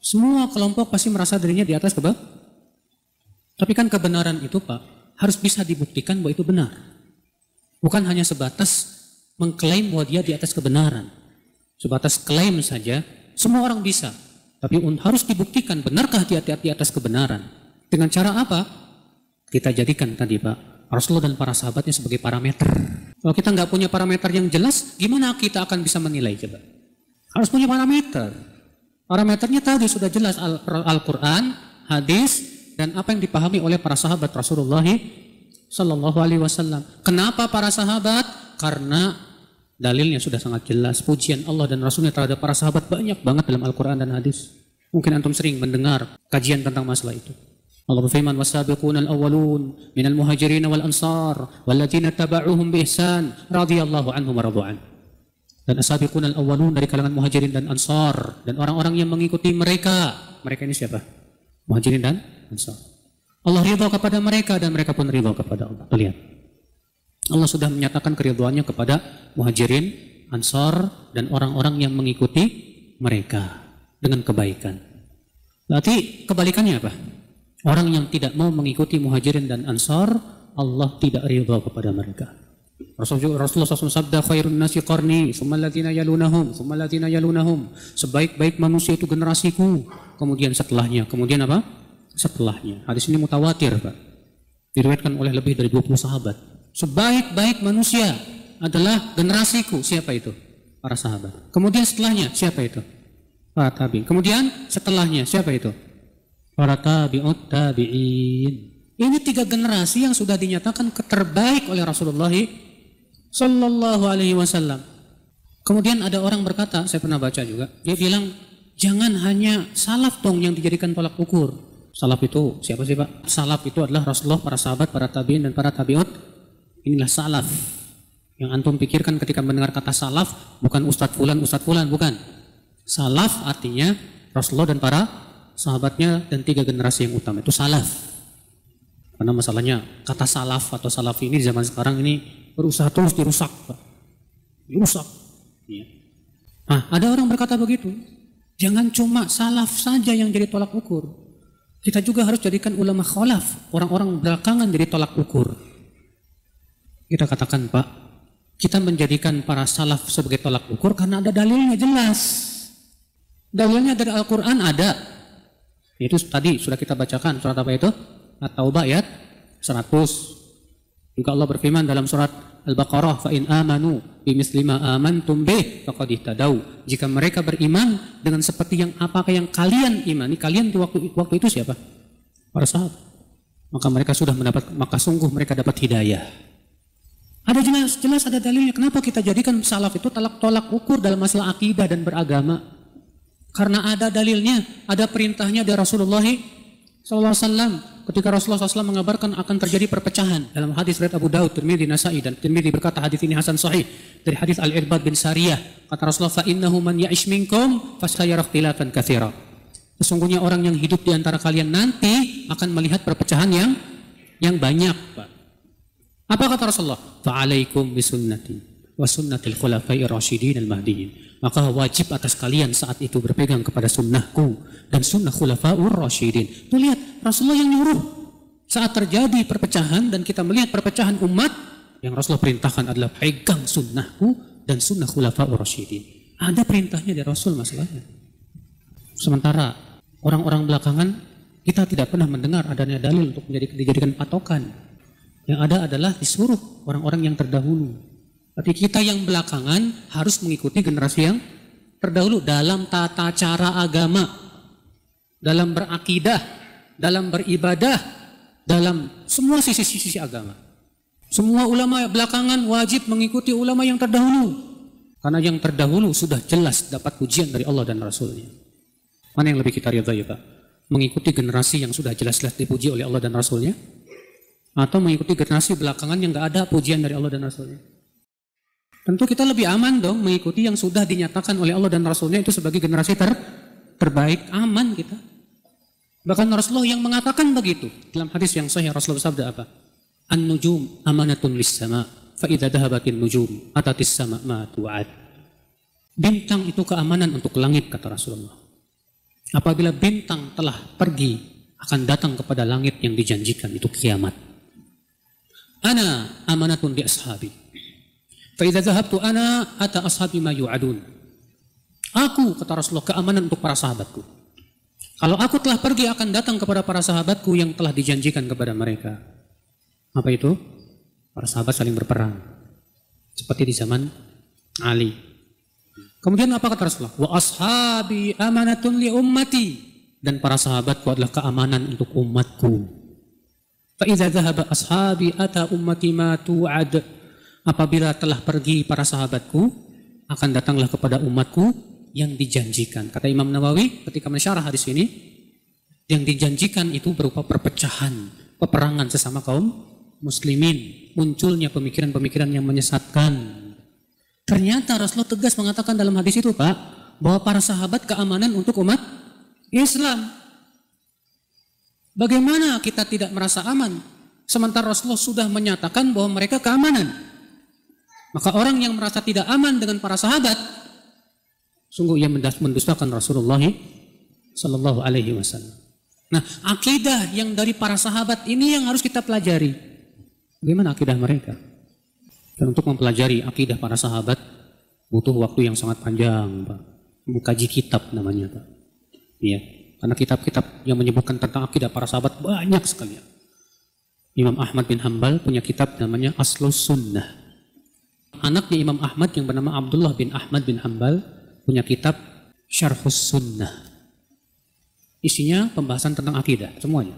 Semua kelompok pasti merasa dirinya di atas tapi kan kebenaran itu Pak, harus bisa dibuktikan bahwa itu benar. Bukan hanya sebatas mengklaim bahwa dia di atas kebenaran. Sebatas klaim saja, semua orang bisa. Tapi harus dibuktikan benarkah dia di atas kebenaran. Dengan cara apa? Kita jadikan tadi Pak, Rasulullah dan para sahabatnya sebagai parameter. Kalau kita nggak punya parameter yang jelas, gimana kita akan bisa menilai coba? Harus punya parameter. Parameternya tadi sudah jelas Al-Quran, hadis, dan apa yang dipahami oleh para sahabat Rasulullah Sallallahu Alaihi Wasallam. Kenapa para sahabat? Karena dalilnya sudah sangat jelas. Pujian Allah dan Rasulnya terhadap para sahabat banyak banget dalam Al-Quran dan hadis. Mungkin antum sering mendengar kajian tentang masalah itu. Allah berfirman, "Was-sabiquna al-awwalun minal muhajirin wal ansar walladzina taba'uuhum bi ihsan radhiyallahu anhum wa radu'an." Dan as-sabiquna al-awwalun dari kalangan muhajirin dan ansar dan orang-orang yang mengikuti mereka. Mereka ini siapa? Muhajirin dan ansar. Allah ridha kepada mereka dan mereka pun ridha kepada Allah. Lihat. Allah sudah menyatakan keridhaannya kepada muhajirin, ansar dan orang-orang yang mengikuti mereka dengan kebaikan. Berarti kebalikannya apa? Orang yang tidak mau mengikuti muhajirin dan ansar, Allah tidak ridha kepada mereka. Rasulullah SAW sabda, khairun nasi qarni, tsumma alladziina yalunahum, tsumma alladziina yalunahum. Sebaik-baik manusia itu generasiku, kemudian setelahnya. Kemudian apa? Setelahnya. Hadis ini mutawatir, Pak. Diriwayatkan oleh lebih dari 20 sahabat. Sebaik-baik manusia adalah generasiku. Siapa itu? Para sahabat. Kemudian setelahnya, siapa itu? Para tabi'in. Kemudian setelahnya, siapa itu? Para tabi'ut tabi'in. Ini 3 generasi yang sudah dinyatakan terbaik oleh Rasulullah Sallallahu Alaihi Wasallam. Kemudian ada orang berkata, saya pernah baca juga, dia bilang, jangan hanya salaf dong yang dijadikan tolak ukur. Salaf itu siapa sih Pak? Salaf itu adalah Rasulullah, para sahabat, para tabi'in dan para tabi'ut. Inilah salaf. Yang antum pikirkan ketika mendengar kata salaf, bukan Ustadz Fulan, bukan. Salaf artinya Rasulullah dan para sahabatnya dan 3 generasi yang utama, itu salaf. Karena masalahnya kata salaf atau salafi ini di zaman sekarang ini berusaha terus dirusak, Pak. Dirusak. Ya. Nah, ada orang berkata begitu. Jangan cuma salaf saja yang jadi tolak ukur. Kita juga harus jadikan ulama khalaf, orang-orang belakangan jadi tolak ukur. Kita katakan, Pak, kita menjadikan para salaf sebagai tolak ukur karena ada dalilnya jelas. Dalilnya dari Al-Quran ada. Itu tadi sudah kita bacakan, surat apa itu? At-Taubah ayat 100. Juga Allah berfirman dalam surat Al-Baqarah, fa in amanu bimithli ma amantum bih faqad ihtadau. Jika mereka beriman dengan seperti yang apakah yang kalian imani, kalian di waktu itu siapa? Para sahabat. Maka sungguh mereka dapat hidayah. Ada jelas ada dalilnya. Kenapa kita jadikan salaf itu tolak ukur dalam masalah akidah dan beragama? Karena ada dalilnya, ada perintahnya dari Rasulullah SAW. Ketika Rasulullah SAW mengabarkan akan terjadi perpecahan dalam hadis riwayat Abu Daud, Tirmidzi, Nasa'i, dan Tirmidzi berkata hadis ini hasan sahih dari hadis Al-Irbad bin Sariyah. Kata Rasulullah, fa innahu man ya'ish minkum fasayara ikhtilafan katsira. Sesungguhnya orang yang hidup di antara kalian nanti akan melihat perpecahan yang banyak, Pak. Apa kata Rasulullah? Fa'alaikum bisunnati wa sunnatil khulafai rasyidin al-mahdiyyin. Maka wajib atas kalian saat itu berpegang kepada sunnahku dan sunnah khulafaur rasyidin. Tuh lihat, Rasulullah yang nyuruh. Saat terjadi perpecahan dan kita melihat perpecahan umat, yang Rasulullah perintahkan adalah pegang sunnahku dan sunnah khulafaur rasyidin. Ada perintahnya dari Rasul masalahnya. Sementara orang-orang belakangan, kita tidak pernah mendengar adanya dalil untuk dijadikan patokan. Yang ada adalah disuruh orang-orang yang terdahulu. Tapi kita yang belakangan harus mengikuti generasi yang terdahulu dalam tata cara agama, dalam berakidah, dalam beribadah, dalam semua sisi-sisi agama. Semua ulama belakangan wajib mengikuti ulama yang terdahulu. Karena yang terdahulu sudah jelas dapat pujian dari Allah dan Rasulnya. Mana yang lebih kita ridha ya Pak? Mengikuti generasi yang sudah jelas-jelas dipuji oleh Allah dan Rasulnya? Atau mengikuti generasi belakangan yang gak ada pujian dari Allah dan Rasulnya? Tentu kita lebih aman dong mengikuti yang sudah dinyatakan oleh Allah dan Rasulnya itu sebagai generasi terbaik, aman kita. Bahkan Rasulullah yang mengatakan begitu. Dalam hadis yang sahih Rasulullah sabda apa? An-nujum amanatun lis-sama, fa idza dhahabatin nujum atatis sama ma tu'ad. Bintang itu keamanan untuk langit, kata Rasulullah. Apabila bintang telah pergi, akan datang kepada langit yang dijanjikan, itu kiamat. Ana amanatun li ashabi. Fa idza dhahabtu ana ata ashabi ma yu'adun. Aku, kata Rasulullah, keamanan untuk para sahabatku. Kalau aku telah pergi, akan datang kepada para sahabatku yang telah dijanjikan kepada mereka. Apa itu? Para sahabat saling berperang. Seperti di zaman Ali. Kemudian apa kata Rasulullah? Wa ashabi amanatun li ummati. Dan para sahabatku adalah keamanan untuk umatku. Fa idza dhahaba ashabi ata ummati ma tu'ad. Apabila telah pergi para sahabatku, akan datanglah kepada umatku yang dijanjikan. Kata Imam Nawawi ketika mensyarah hadis ini, yang dijanjikan itu berupa perpecahan, peperangan sesama kaum muslimin, munculnya pemikiran-pemikiran yang menyesatkan. Ternyata Rasulullah tegas mengatakan dalam hadis itu, Pak, bahwa para sahabat keamanan untuk umat Islam. Bagaimana kita tidak merasa aman sementara Rasulullah sudah menyatakan bahwa mereka keamanan? Maka orang yang merasa tidak aman dengan para sahabat, sungguh ia mendustakan Rasulullah sallallahu alaihi wasallam. Nah, akidah yang dari para sahabat ini yang harus kita pelajari. Bagaimana akidah mereka? Dan untuk mempelajari akidah para sahabat butuh waktu yang sangat panjang, Pak. Mengkaji kitab namanya, Pak. Iya, karena kitab-kitab yang menyebutkan tentang akidah para sahabat banyak sekali. Imam Ahmad bin Hanbal punya kitab namanya Aslus Sunnah. Anaknya Imam Ahmad yang bernama Abdullah bin Ahmad bin Hanbal punya kitab Syarhus Sunnah. Isinya pembahasan tentang akidah semuanya.